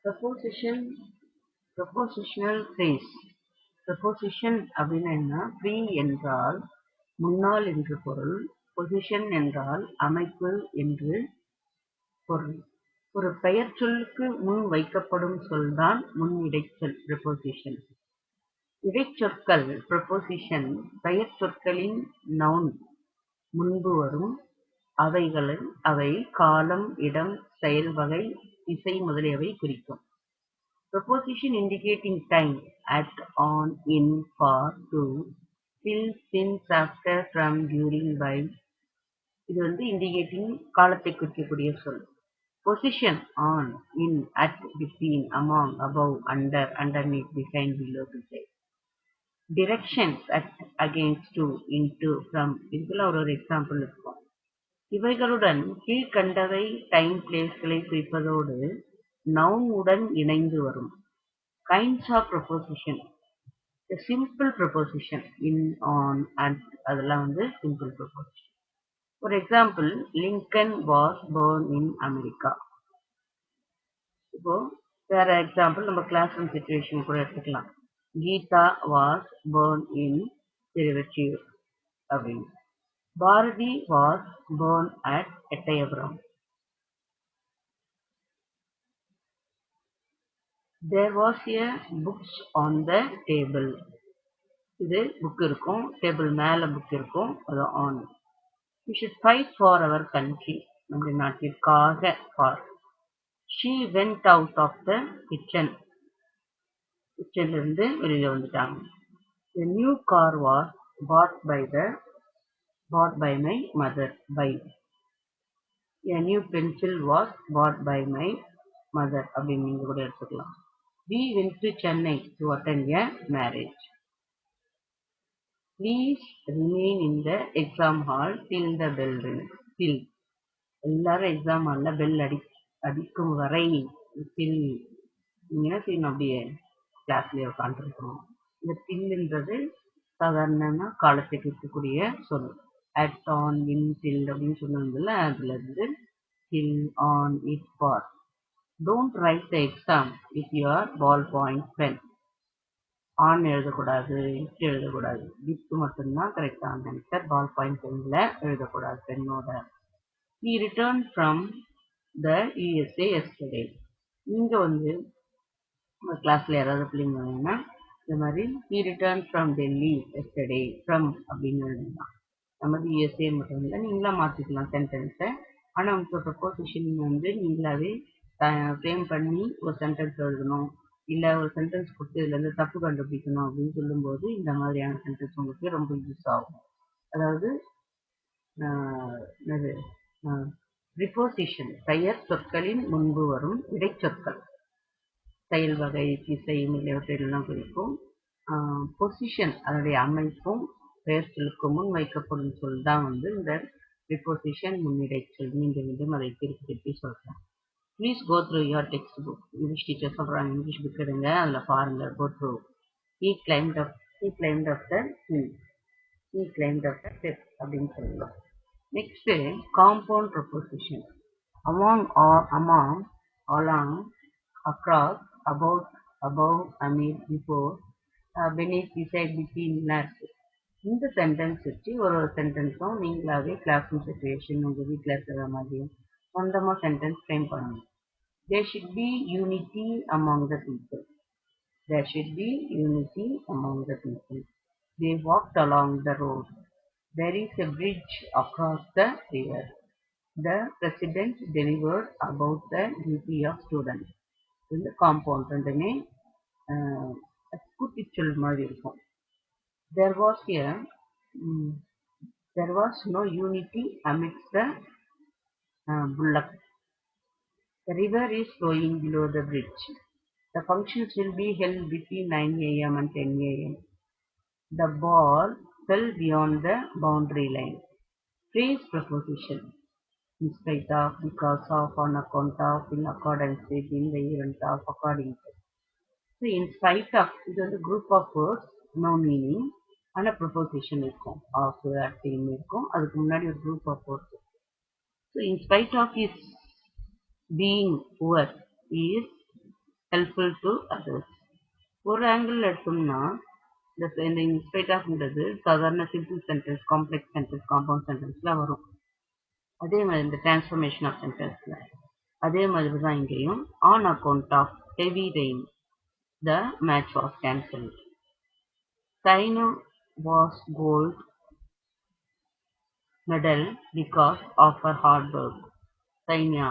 Preposition, prepositional phrase. Preposition அப்படின்னா என்ன? Pre என்றால் முன்னால் என்று பொருள். Position என்றால் அமைப்பு என்று பொருள். ஒரு பெயர்ச்சொல்லுக்கு முன் வைக்கப்படும் சொல்தான் முன்னிடைச்சொல் preposition. இடைச்சொற்கள் preposition பெயர்ச்சொற்களின் noun முன்பு வரும். அவை காலம், இடம், செயல் வகை, திசை முதலியவை குறிக்கும். Preposition indicating time, at, on, in, for, to, till, since, after, from, during, by. இது indicating காலத்தை குறிக்கக்கூடிய சொல். Position on, in, at, between, among, above, under, underneath, behind, below, beside. Directions, at, against, to, into, from. இதுக்கெல்லாம் ஒரு example இருக்கும். இவைகளுடன் கீழ்க்கண்டவை time பிளேஸ்களை குறிப்பதோடு noun உடன் இணைந்து வரும். Kinds of preposition. The simple preposition in, on, at அதெல்லாம் simple preposition. For example, Lincoln was born in America. இப்போ வேற example நம்ம கிளாஸ் ரூம் சிச்சுவேஷன் கூட எடுத்துக்கலாம். Geetha was born in Thiruvottiyur அப்படின்னு. Bharati was born at Ettayapuram. There was a books on the table. இது book இருக்கும், table மேல book இருக்கும், அது on. We should fight for our country. நம்முடைய நாட்டிற்காக for. She went out of the kitchen. கிச்சன்ல இருந்து வெளியில வந்துட்டாங்க. The new car was bought by my mother. By. A new pencil was bought by my mother. அப்படின்னு நீங்க கூட எடுத்துக்கலாம். We went to Chennai to attend a marriage. Please remain in the exam hall till the bell rings. Till. எல்லாரும் exam ஹால்ல bell அடிக்கும் வரை till நீங்க என்ன செய்யணும், அப்படியே கிளாஸ்லயே உட்காந்துருக்கணும். இந்த டில்ன்றது சாதாரண காலத்தை குறிக்கக்கூடிய சொல். at, on, in, till அப்படின்னு சொன்னதுல அதுல இருந்து till, on, it, for. Don't write the exam with your ballpoint pen. on எழுதக்கூடாது, it எழுதக்கூடாது, with மட்டும்தான் கரெக்டான ஆன்சர். ballpoint penல எழுதக்கூடாது பெண்ணோட. He returned from the USA yesterday. நீங்க கிளாஸ்ல யாராவது பிள்ளைங்க வேணும்னா இந்த மாதிரி he returned from Delhi yesterday. from அப்படின்னு எழுதலாம். நமது USA மட்டும் இல்லை, நீங்களா மாத்திக்கலாம் சென்டென்ஸை. ஆனா உங்களுக்கு ப்ரொபோசிஷன் நீங்களாவே ஃப்ரேம் பண்ணி ஒரு சென்டென்ஸ் எழுதணும், இல்ல ஒரு சென்டென்ஸ் கொடுத்து இதுல இருந்து தப்பு கண்டுபிடிக்கணும் அப்படின்னு சொல்லும்போது இந்த மாதிரியான சென்டென்ஸ் உங்களுக்கு ரொம்ப யூஸ் ஆகும். அதாவது ப்ரிபோசிஷன் பெயர் சொற்களின் முன்பு வரும் இடைச்சொற்கள், செயல் வகை, திசை முதலியவற்றையெல்லாம் குறிக்கும். பொசிஷன் அதனுடைய அமைப்பும் பெயர் சொல்லுக்கு முன் வைக்கப்படும் சொல் தான் இந்த ப்ரிபோசிஷன் முன்னிடைச்சொல். மீண்டும் அதை திருப்பி சொல்றேன். Please go through your textbook. English teacher சொல்றாங்க, இங்கிலீஷ் புக் எடுங்க, அதில் பாருங்க. Go through. He climbed up the hill. He climbed up the steps அப்படின்னு சொல்லலாம். Next compound proposition. among, or among, along, across, about, above, amid, before, beneath, beside, between இருக்கு. இந்த sentence வச்சு ஒரு சென்டென்ஸும் நீங்களாவே கிளாஸ் ரூம் சிச்சுவேஷன் உங்க வீட்டில் இருக்கிற மாதிரி சொந்தமா சென்டென்ஸ் ஃப்ரேம் பண்ணணும். There should be unity among the people. There should be unity among the people. They walked along the road. There is a bridge across the river. The president delivered about the duty of students. இந்த compound ரெண்டுமே கூட்டிச்சொல் மாதிரி இருக்கும். There was no unity amidst the bullock. The river is flowing below the bridge. The functions will be held between 9 a.m. and 10 a.m. The ball fell beyond the boundary line. Phrase preposition. In spite of, because of, on account of, in accordance with, in the event of, according to. So in spite of, இது group of words, no meaning, ஆனா preposition இருக்கும், of, at, in இருக்கும், அதுக்கு முன்னாடி ஒரு group of words. So in spite of his being poor, he is helpful to others. ஒரு angle எடுத்தோம்னா இந்த இன்ஸ்பைட் ஆஃப்ன்றது சாதாரண simple sentence, complex sentence, compound சென்டென்ஸ்லாம் வரும். அதே மாதிரி இந்த டிரான்ஸ்ஃபர்மேஷன் ஆஃப் சென்டென்ஸ்ல அதே மாதிரி தான் இங்கேயும் on account of heavy rain the match was cancelled. China was gold medal because of her hard work. China.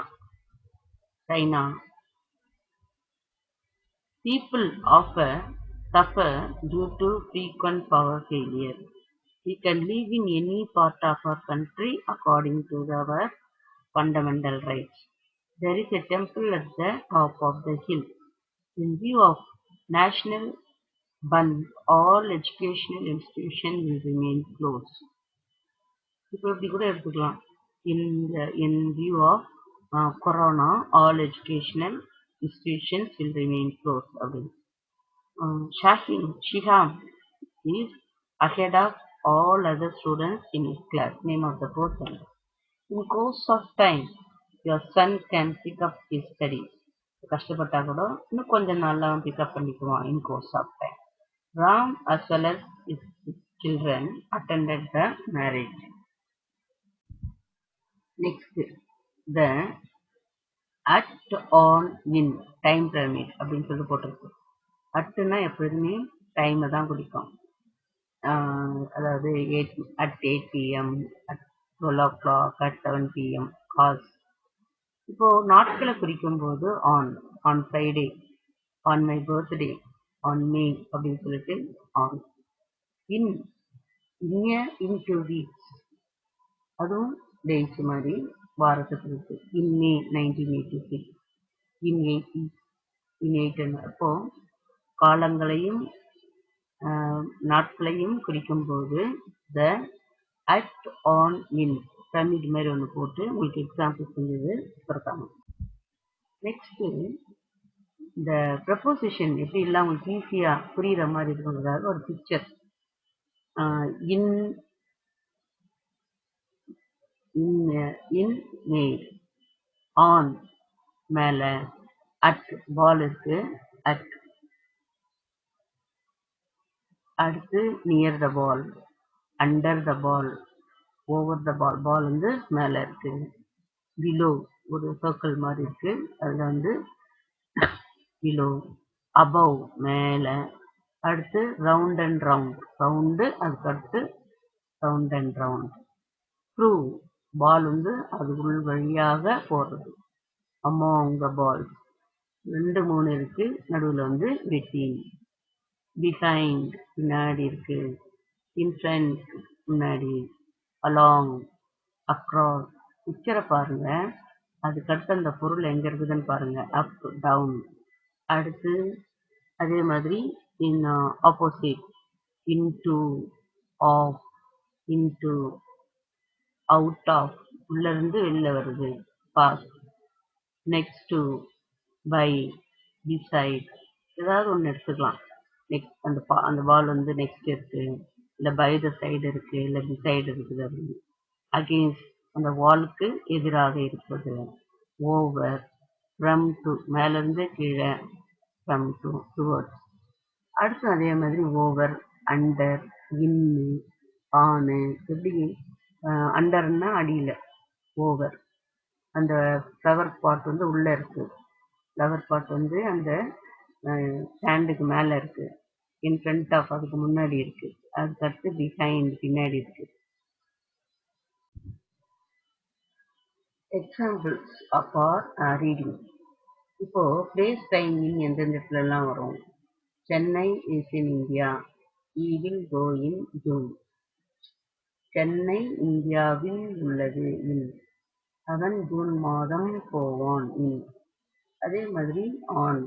People suffer due to frequent power failure. We can live in any part of our country according to our fundamental rights. There is a temple at the top of the hill. In view of national ban, all educational institutions will remain closed. இப்போ இப்படி கூட எடுத்துக்கலாம். In view of corona, all educational institutions will remain closed அப்படின்னு. Shiham is ahead of all other students in his class. Name of the person. In course of time, your son can pick up his studies. கஷ்டப்பட்டா கூட இன்னும் கொஞ்ச நாள்ல அவன் pickup பண்ணிக்குவான். In course of time. Ram as well as his children attended the marriage. Next, the at on in time pyramid அப்படின்னு சொல்லி போட்டிருக்கு. அட்டுனா எப்பொழுதுமே டைமை தான் குறிக்கும். அதாவது at 8 pm, at 12 o'clock, at 7 pm, hours. இப்போ நாட்களை குறிக்கும் போது on Friday, on my birthday, on May அப்படின்னு சொல்லிட்டு on. in 2 weeks, அதுவும் டேஸ் மாதிரி வாரத்துக்கு இருக்கு. in May 1986, in 80s, in 8. அப்போ காலங்களையும் நாட்களையும் குறிக்கும் போது the at on in pyramid மாதிரி ஒன்று போட்டு உங்களுக்கு எக்ஸாம்பிள் செஞ்சது கொடுத்தாங்க. நெக்ஸ்ட் இந்த ப்ரப்போசிஷன் எப்படி எல்லாம் உங்களுக்கு ஈஸியா புரியுற மாதிரி இருக்கிறதுக்காக ஒரு பிக்சர். இன் மேல், ஆன் மேல, அட் பால் இருக்கு, அட் அடுத்து near the ball, under the ball, over the ball, ball வந்து மேல இருக்கு, பிலோ ஒரு சர்க்கிள் மாதிரி இருக்கு, அதுல வந்து பிலோ, அபவ் மேல, அடுத்து ரவுண்ட் அண்ட் ரவுண்ட், ரவுண்டு அதுக்கு அடுத்து round and round, through ball வந்து அது உள் வழியாக போறது, அமாங் த பால் 2 3 இருக்கு, நடுவில் வந்து பிட்வீன், பிஹைண்ட் பின்னாடி இருக்கு, இன் ஃப்ரண்ட் முன்னாடி, அலாங், அக்ராஸ். பிக்சரை பாருங்க, அதுக்கடுத்து அந்த பொருள் எங்க இருக்குதுன்னு பாருங்க, அப் டவுன். அடுத்து அதே மாதிரி in opposite, into, off, into, out of, உள்ள இருந்து வெளில வருது, past. Next to, by, beside, ஏதாவது ஒன்று எடுத்துக்கலாம். நெக்ஸ்ட் அந்த பால் வந்து நெக்ஸ்ட் இருக்கு, இல்லை பை த சைடு இருக்கு, இல்லை பிசைடு இருக்குது அப்படின்னு. அகெயின்ஸ்ட் அந்த வாலுக்கு எதிராக இருப்பது. ஓவர், ஃப்ரம் டு மேலேருந்து கீழே, ஃப்ரம் டு டுவர்ட்ஸ். அடுத்து அதே மாதிரி ஓவர், அண்டர், இன்னு, ஆனு. எப்படி அண்டர்னா அடியில், ஓவர் அந்த ஃப்ளவர் பாட் வந்து உள்ள இருக்கு, ஃப்ளவர் பாட் வந்து அந்த ஸ்டாண்டுக்கு மேலே இருக்கு, இன் ஃப்ரண்ட் ஆஃப் அதுக்கு முன்னாடி இருக்கு, அதுக்கு அடுத்து பிஹைண்ட் பின்னாடி இருக்கு. Examples of our reading. இப்போ பிளேஸ் டைம் எந்தெந்த இடத்துலலாம் வரும். Chennai is in India, he will go in June. Chennai இந்தியாவில் உள்ளது, இன். அவன் ஜூன் மாதம் போவான், இன். அதே மாதிரி ஆன்,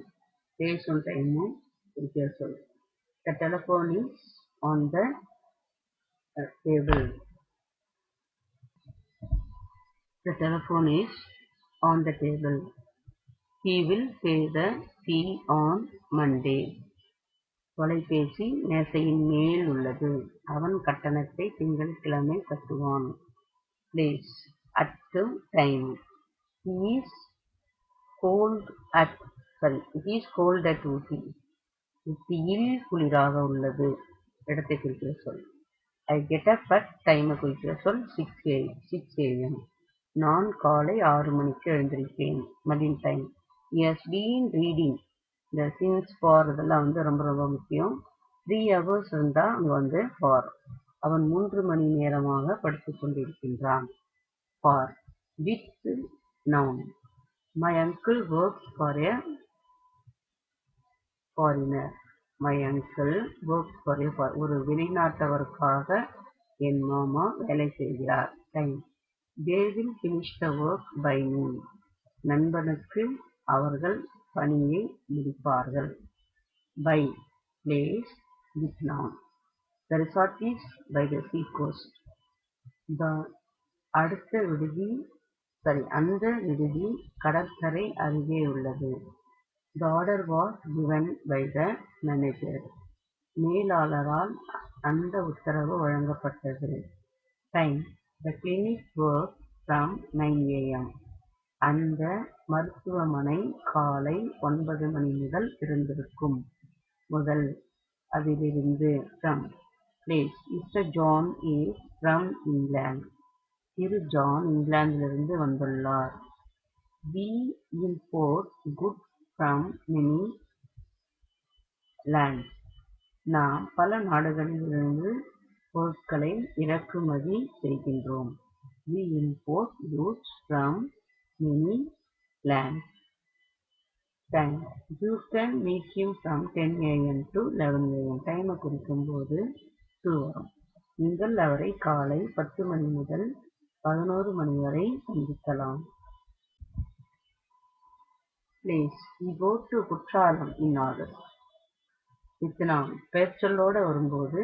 பேசும் டைமும் குறிக்க சொல். The telephone is on the table. The telephone is on the table. He will pay the fee on Monday. தொலைபேசி மேசையின் மேல் உள்ளது, அவன் கட்டணத்தை திங்கட்கிழமை கட்டுவான். Place, at time. He is cold at சரி, இட் இஸ் கோல்ட் அட் ஊட்டி. ஊட்டியில் குளிராக உள்ளது. இடத்தை குறிக்கிற சொல். ஐ கெட் அப் அட் டைமை குறிக்கிற சொல் 6 AM. நான் காலை 6 மணிக்கு எழுந்திருப்பேன். மதியம் time. He has been reading. இந்த since for இதெல்லாம் வந்து ரொம்ப ரொம்ப முக்கியம். 3 hours இருந்தா அங்க வந்து for. அவன் 3 மணி நேரமாக படித்துக் கொண்டிருக்கின்றான். For. With noun. My uncle works for a foreigner. My uncle works for a ஒரு வெளிநாட்டவருக்காக என் மாமா வேலை செய்கிறார். Time. They will finish the work by noon. நண்பனுக்கு அவர்கள் பணியை முடிப்பார்கள். By. Place. With noun. The resort is by the sea coast. The அந்த விடுதி கடற்கரை அருகே உள்ளது. The order was given by the manager. மேலாளரால் அந்த உத்தரவு வழங்கப்பட்டது. Time. The clinic works from 9 AM. அந்த மருத்துவமனை காலை 9 மணி முதல் திறந்திருக்கும். முதல். அதிலிருந்து. From. Place. Mr. John is from England. திரு ஜான் இங்கிலாந்திலிருந்து வந்துள்ளார். We import goods from many lands. நாம் பல நாடுகளிலிருந்து பொருட்களை இறக்குமதி செய்கின்றோம். We import goods from many lands. Time. You can meet him from 10 AM to 11 AM. டைமை குறிக்கும் போது to வரும். நீங்கள் அவரை காலை 10 மணி முதல் 11 மணி வரை சந்திக்கலாம். Place. We go to Courtallam in August. With noun. பெயர்ச்சொல்லோட வரும்போது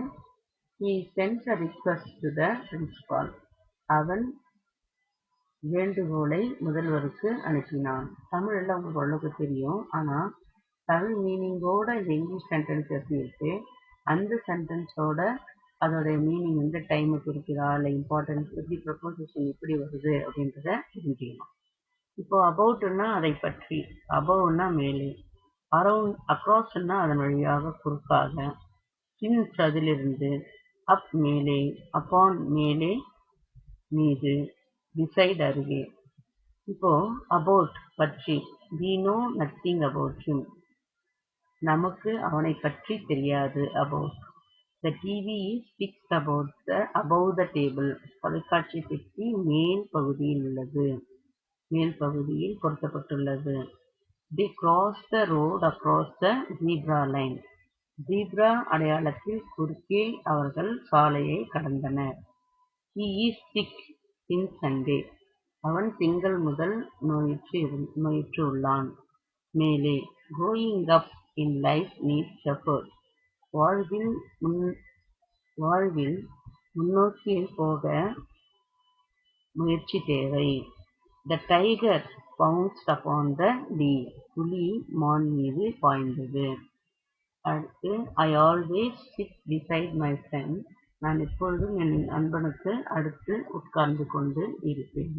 he sends a request to the principal. அவன் வேண்டுகோளை முதல்வருக்கு அனுப்பினான். தமிழ் எல்லாம் உங்களுக்கு ஓரளவுக்கு தெரியும். ஆனா தமிழ் மீனிங்கோட இந்த இங்கிலீஷ் சென்டென்சஸ் இருக்கு. அந்த சென்டென்ஸோட அதோடைய மீனிங் வந்து டைமை குறிக்கிறா இல்லை இம்பார்ட்டன்ஸ் எப்படி ப்ரப்போசிஷன் எப்படி வருது அப்படின்றத தெரிஞ்சுக்கணும். இப்போ அபவுட்னா அதை பற்றி, அபவ்னா மேலே, அரவுண்ட் அக்ராஸ்னா அதன் வழியாக குறுக்காக, சின்ஸ் அதிலிருந்து, அப் மேலே, அப்பான் மேலே மீது, பிசைட் அருகே. இப்போ அபவுட் பற்றி, we know nothing about him. நமக்கு அவனை பற்றி தெரியாது. About. The TV is fixed above the table. தொலைக்காட்சி பெட்டி மேல் பகுதியில் உள்ளது. மேல் பகுதியில் பொருத்தப்பட்டுள்ளது. They cross the road across the zebra line. Zebra அடையாளத்தில் குறுக்கே அவர்கள் சாலையை கடந்தனர். He is sick since Sunday. அவன் திங்கள் முதல் நோயுற்று உள்ளான். மேலே. Growing up in life needs effort. வாழ்வில் முன்னோக்கி போக முயற்சி தேவை. The tiger pounced upon the deer. புலி மான் மீது பாய்ந்தது. அடுத்து I always sit beside my friend. நான் எப்பொழுதும் என் நண்பனுக்கு அடுத்து உட்கார்ந்து கொண்டு இருப்பேன்.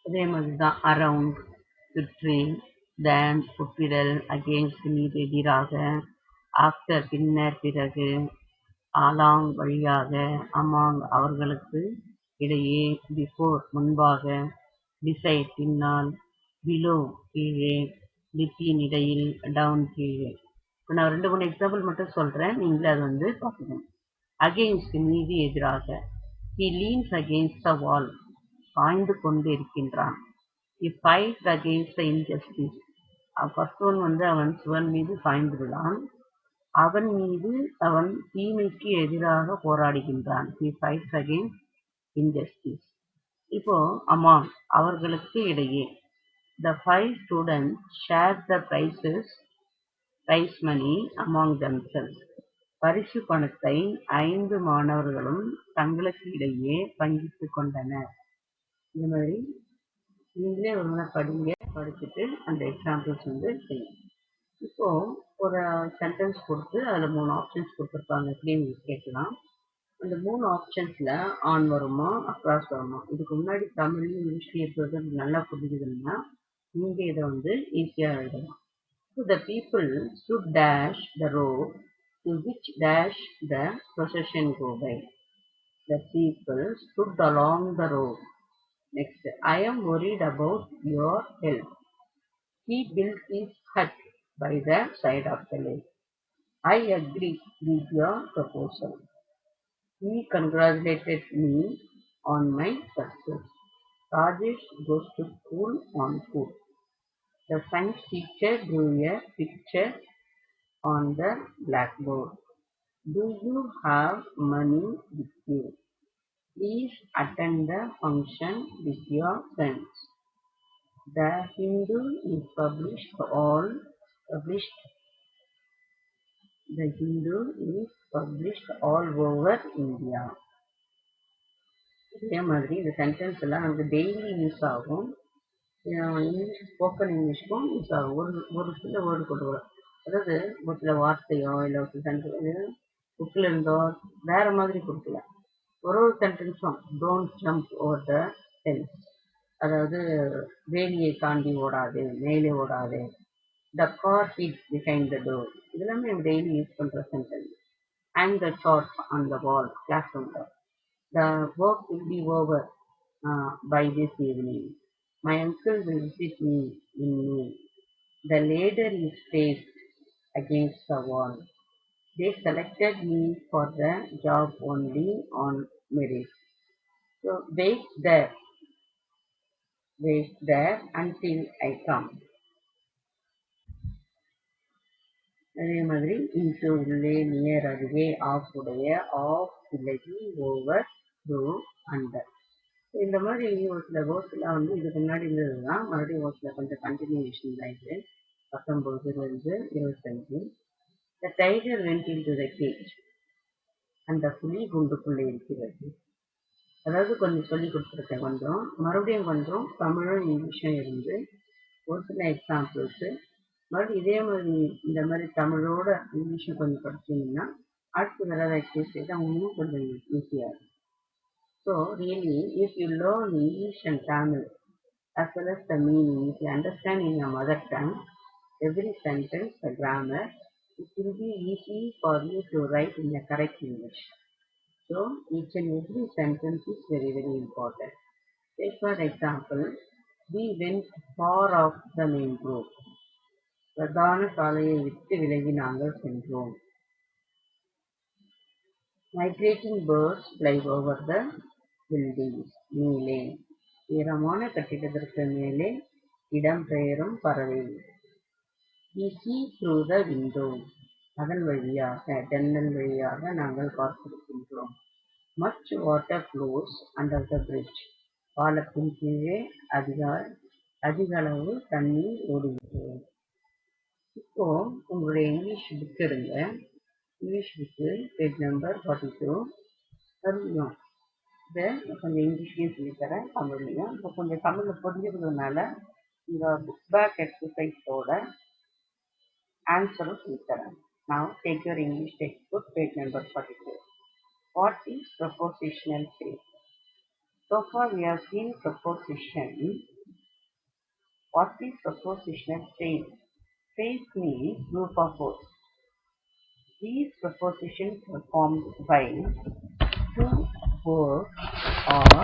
அதே மாதிரிதான் அரவுண்ட் சுற்றி, தேன் ஒப்பிடல், அகெயின்ஸ்ட் மீது எதிராக, ஆஃப்டர் பின்னர் பிறகு, அலாங் வழியாக, அமாங் அவர்களுக்கு இடையே, பிஃபோர் முன்பாக, பிசைட் பின்னால், பிலோ கீழே, பிட்வீன் இடையில், டவுன் கீழே. இப்போ நான் 2-3 எக்ஸாம்பிள் மட்டும் சொல்றேன், நீங்களே அது வந்து பார்க்கணும். அகெயின்ஸ்ட் மீது எதிராக, he leans against the wall. சாய்ந்து கொண்டு இருக்கின்றான். He fights against the injustice. First one வந்து அவன் சுவன் மீது சாய்ந்துள்ளான். அவன் தீமைக்கு எதிராக போராடுகின்றான். He fights against injustice. இப்போ among அவர்களுக்கு இடையே. The 5 students share the prize money among themselves. பரிசு பணத்தை 5 மாணவர்களும் தங்களுக்கு இடையே பங்கிட்டுக் கொண்டனர். இந்த மாதிரி நீங்களே ஒரு முறை படிங்க, படிச்சுட்டு அந்த எக்ஸாம்பிள்ஸ் வந்து செய்யுங்க. இப்போ ஒரு சென்டென்ஸ் கொடுத்து அதில் 3 ஆப்ஷன்ஸ் கொடுத்துருப்பாங்க எப்படின்னு கேட்கலாம். அந்த 3 ஆப்ஷன்ஸில் ஆன் வருமா அக்ராஸ் வருமா? இதுக்கு முன்னாடி தமிழ்லையும் இங்கிலீஷ்லையும் இருக்கிறது நல்லா புரிஞ்சுதுன்னா நீங்கள் இதை வந்து ஈஸியாக எழுதலாம். So the people stood dash the road to which dash the procession go by. The people stood along the road. Next, I am worried about your health. He built his hut by the side of the lake. I agree with your proposal. He congratulated me on my success. Rajesh goes to school on foot. The science teacher drew a picture on the blackboard. Do you have money with you? Please attend the function with your friends. The Hindu is published. The Hindu is published all over India. இதே மாதிரி இந்த sentence எல்லாம் நமக்கு daily use ஆகும். English spoken இங்கிலீஷ்க்கும் use ஆகும். ஒரு சில word கொடுக்கலாம். அதாவது ஒரு சில வார்த்தையோ இல்லை ஒரு சில சென்டென்ஸ் புக்கில் இருந்தோ வேற மாதிரி கொடுக்கலாம். ஒரு சென்டென்ஸும் don't jump over the fence, அதாவது வேலியை தாண்டி ஓடாது, மேலே ஓடாது. The car hit behind the door, இதெல்லாமே நம்ம டெய்லி யூஸ் பண்ணுற sentence. Hang the chart on the wall, class ரூம்ல. The work will be over by this evening. My uncle will visit me in May. The ladder is placed against the wall. They selected me for the job only on merit. So wait there until I come. அதே மாதிரி into உள்ளே near அருகே of உடைய of விலகி over through under. இந்த மாதிரி ஒரு சில வேர்ட்ஸ்லாம் வந்து இதுக்கு முன்னாடி இருந்தது தான், மறுபடியும் ஒரு சில கொஞ்சம் கண்டினியூஷன் தான் இது. 19 25. The tiger went into the cage. அந்த புலி குண்டுக்குள்ளே இருக்கிறது. அதாவது கொஞ்சம் சொல்லி கொடுத்துருக்கேன், கொஞ்சம் மறுபடியும் கொஞ்சம் தமிழும் இங்கிலீஷும் இருந்து ஒரு சில எக்ஸாம்பிள்ஸு மறுபடியும் இதே மாதிரி இந்த மாதிரி தமிழோட இங்கிலீஷும் கொஞ்சம் படிச்சிங்கன்னா அடுத்து வராத எக்ஸசைஸ் அவங்க இன்னும் கொஞ்சம் ஈஸியாக இருக்கும். So really, if you learn English and Tamil as well as the meaning, if you understand in your mother tongue, every sentence, the grammar, it will be easy for you to write in the correct English. So each and every sentence is very, very important. Take for example, we went far off the main road. பிரதான சாலையை விட்டு விலகி நாங்கள் சென்றோம். Migrating birds fly over the buildings. மேலே உயரமான கட்டிடத்திற்கு மேலே இடம்பெயரும் பறவை. We see through the window. அதன் வழியாக ஜன்னல் வழியாக நாங்கள் பார்த்திருக்கின்றோம். Much water flows under the bridge. பாலத்தின் கீழே அதிக அளவு தண்ணீர் ஓடுகிறது. இப்போ உங்களுடைய இங்கிலீஷ் புக் எடுங்க. English book page number 42. மறுபடியும் இதை கொஞ்சம் இங்கிலீஷ்லேயும் சொல்லித்தரேன், தமிழ்லையும். இப்போ கொஞ்சம் தமிழில் புரிஞ்சுக்கிறதுனால இந்த புக் பேக் எக்ஸசைஸோட ஆன்சரும் சொல்லித்தரேன். Now take your English textbook, page number 42. What is prepositional phrase? So far we have seen preposition. What is prepositional phrase? Phrase means group of words. These prepositions are formed by two words or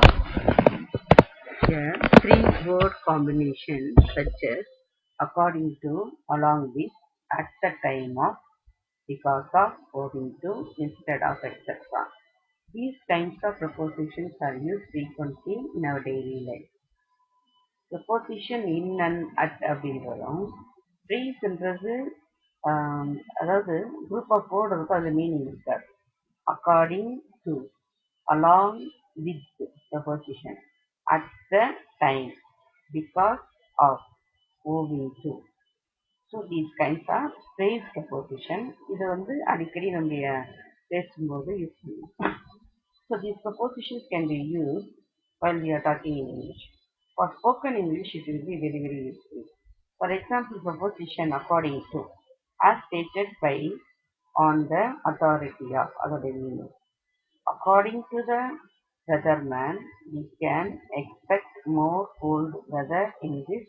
a three-word combination such as according to, along with, at the time of, because of, owing to, instead of, etc. These kinds of prepositions are used frequently in our daily life. Preposition in and at அப்படின்னு வரும். ஃப்ரீஸ்ன்றது அதாவது group of word இருக்கும், அதில் meaning இருக்காது. According to, along with preposition, at the time, because of, owing to. So these kinds of phrase preposition. இது வந்து அடிக்கடி நம்ம பேசும்போது யூஸ் பண்ணுவோம். So these prepositions can be used while we are talking in English. For spoken English, it will be very, very useful. For example, preposition according to. as stated by on the authority of அதோட meaning. According to the weatherman, we can expect more cold weather in this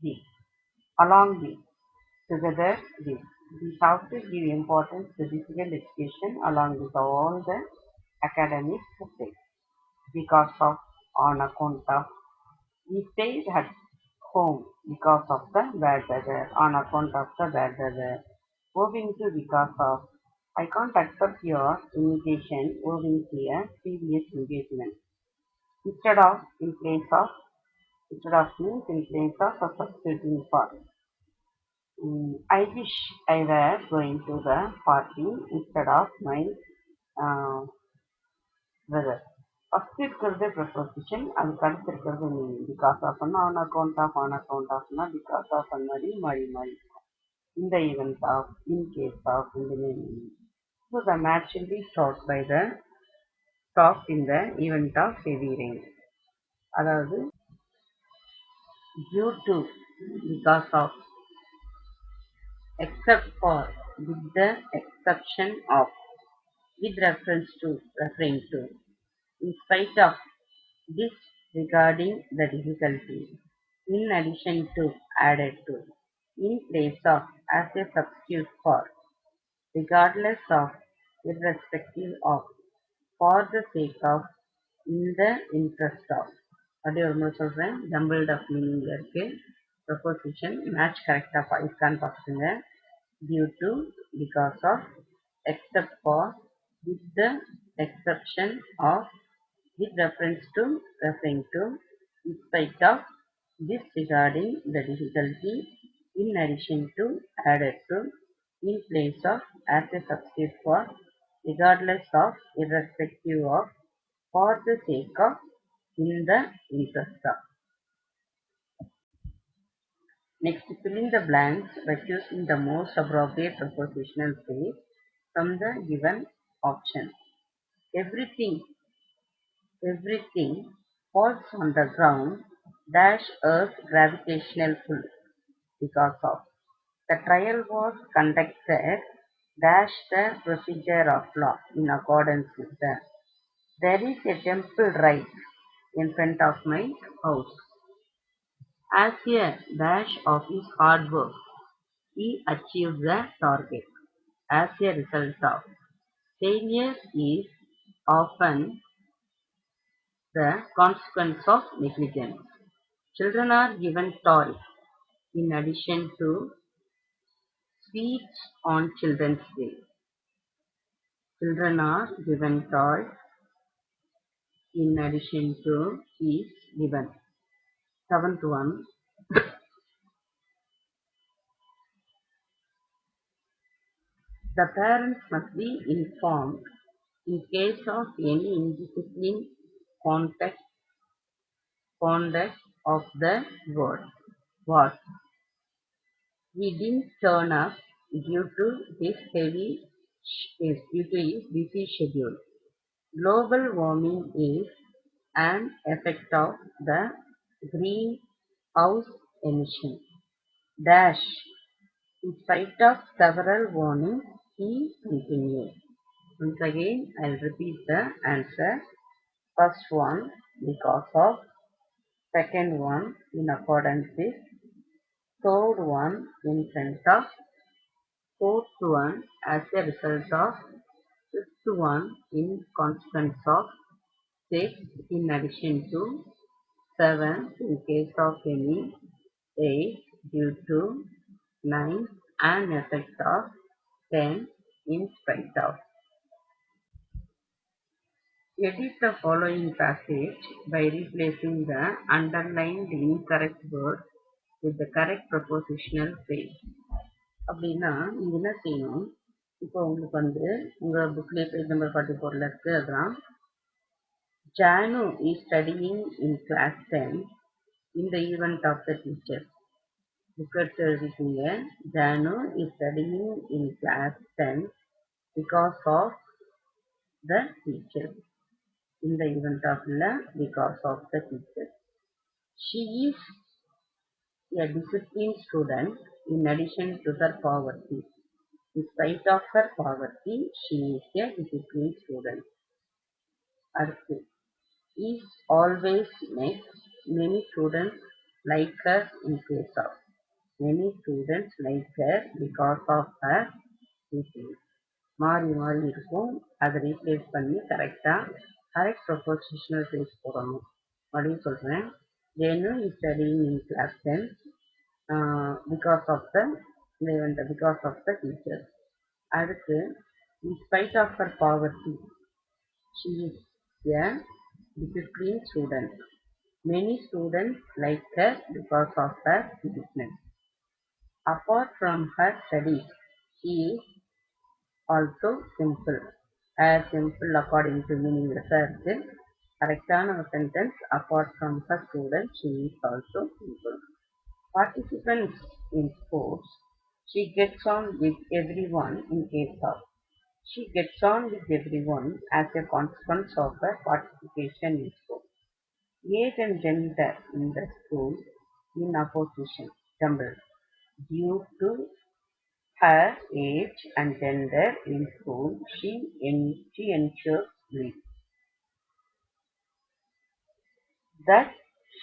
week. Along with, together with, we have to give importance to physical education along with all the academic subjects because of on account of we stayed at home because of the bad weather on account of the bad weather owing to because of I can't accept your invitation owing to a previous engagement instead of in place of instead of means in place of a substituting for. I wish I were going to the party instead of my uh, brother. First இருக்கிறது preposition அதுக்கு அடுத்து இருக்கிறது meaning because ஆஃப்னா on account ஆஃப்னா because of அந்த மாதிரி மாறி மாறி இருக்கும் இந்த event of in case of இந்த meaning so the match will be start by the stop in the event of heavy rain அதாவது due to because of except for with the exception of with reference to referring to in spite of this regarding the difficulty in addition to added to in place of as a substitute for regardless of irrespective of for the sake of in the interest of அப்படி ஒரு முறை சொல்றேன் jumbled of மீனிங்ல இருக்கு proposition match கரெக்டாக இருக்கான்னு பார்த்துங்க due to because of except for with the exception of with reference to referring to in spite of this regarding the difficulty in addition to added to in place of as a substitute for regardless of irrespective of for the sake of in the interest of. Next, fill in the blanks by choosing the most appropriate prepositional phrase from the given option. Everything, everything falls on the ground dash earth gravitational pull because of. The trial was conducted dash the procedure of law in accordance with the. There is a temple right in front of my house. As a dash of his hard work, he achieved the target. As a result of failure is often the consequence of negligence. Children are given toys in addition to sweets on Children's Day. Children are given toys in addition to sweets given. Seventh one. The parents must be informed in case of any indiscipline context conduct of the word. What? He didn't turn up due to his busy schedule. Global warming is an effect of the greenhouse emission. Dash. In spite of several warnings, he continued. Once again, I'll repeat the answer. First one, because of. Second one, in accordance with. Third one, in front of. Fourth one, as a result of. Fifth one, in consequence of. Sixth, in addition to. Seven, in case of any. Eight, due to. Nine, an effect of. 10, in spite of. Edit the following passage by replacing the underlined incorrect word with the correct prepositional phrase. அப்படின்னா நீங்க என்ன செய்யணும் இப்போ உங்களுக்கு வந்து உங்க புக்லேயே page number 44ல இருக்கு அதுதான் Janu is studying in class 10 in the event of the teacher. Book எடுத்து எழுதிக்கீங்க Janu is studying in class 10 because of the teacher. In the event of la because of the teacher. She is a disciplined student in addition to her poverty. In spite of her poverty, she is a disciplined student. அடுத்து, is always next. Many students like her in case of. Many students like her because of her teaching. மாறி மாறி இருக்கும். அதை replace பண்ணி கரெக்டாக correct ப்ரொபோசிஷனல் phrase போடணும். மறுபடியும் சொல்கிறேன். Jenu is studying in class 10 because of the teacher. அடுத்து, in spite of her poverty, she is a disciplined student. Many students like her because of her discipline. Apart from her studies, she is also simple. As simple according to meaning research. Correctana sentence, apart from her students, she is also simple. Participants in sports, she gets on with everyone in case of. She gets on with everyone as a consequence of her participation in sports. Age and gender in the school in opposition, jumble. Due to her age and gender in school, she ensures that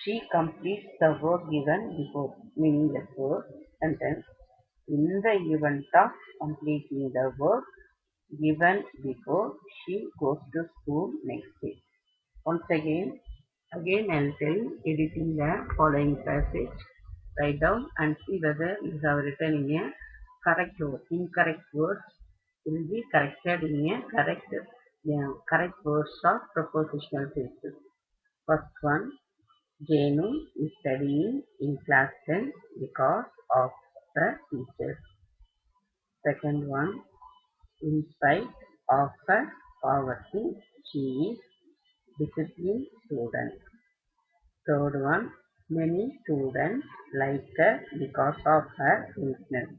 she completes the work given before, meaning the first sentence. In the event of completing the work given before, she goes to school next day. Once again I'll tell editing the following passage, write down and see whether you have written in a correct word. Incorrect words will be corrected in a correct words of prepositional phrases. First one, Jenu is studying in class 10 because of the teacher. Second one, in spite of her poverty, she is disciplined student. Third one, many students like her because of her neatness.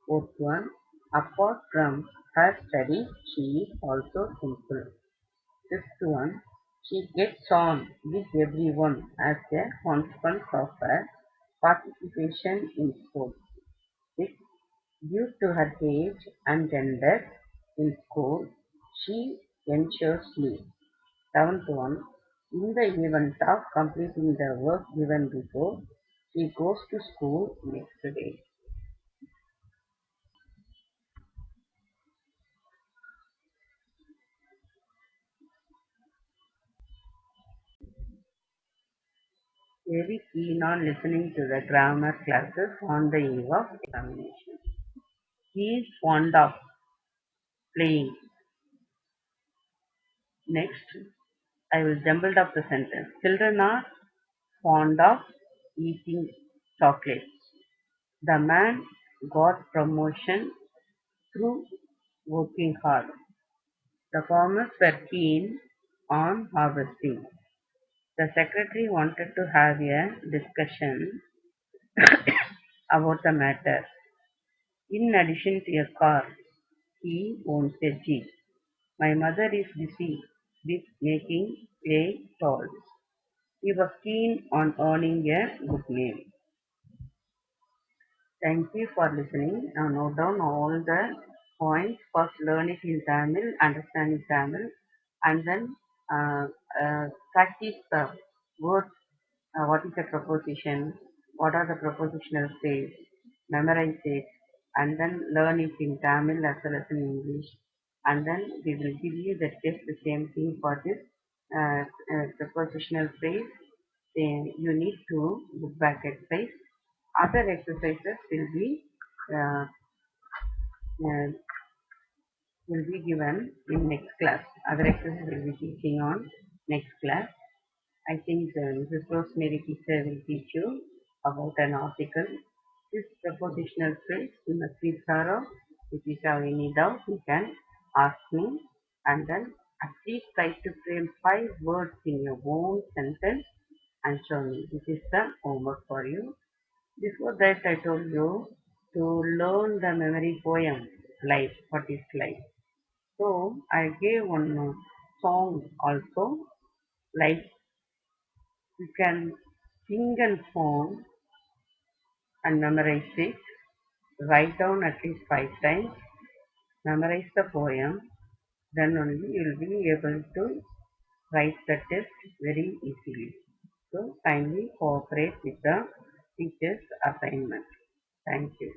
Fourth one, apart from her studies, she is also simple. Fifth one, she gets on with everyone as a consequence of her participation in sports. Sixth, due to her age and gender in school, she ensures sleep. Seventh one, in the event of completing the work given before, she goes to school next day. Very keen on listening to the grammar classes on the eve of examination. He is fond of playing. Next, I will jumble up the sentence. Children are fond of eating chocolates. The man got promotion through working hard. The farmers were keen on harvesting. The secretary wanted to have a discussion about the matter. In addition to a car, he owns a jeep. My mother is busy with making clay dolls. He was keen on earning a good name. Thank you for listening. Now note down all the points. First, learn it in Tamil, understand in Tamil, and then uh, practice the words. What is a preposition? What are the prepositional phrase? Memorize it, and then learn it in Tamil as well as in English. And then we will give you the test, the same thing for this prepositional phrase. Then you need to look back exercise. Other exercises uh, uh, will be given in next class. Other exercises will be teaching on next class. I think Mrs. Rosemary teacher will teach you about an article. This prepositional phrase you must be thorough. If you have any doubt, you can ask me, and then at least try to frame 5 words in your own sentence and show me. This is the homework for you. Before that, I told you to learn the memory poem, Life. What is life? So, I gave one song also, like you can sing and song and memorize it. write down at least 5 times, memorize the poem, then only you will be able to write the test very easily. So kindly cooperate with the teacher's assignment. Thank you.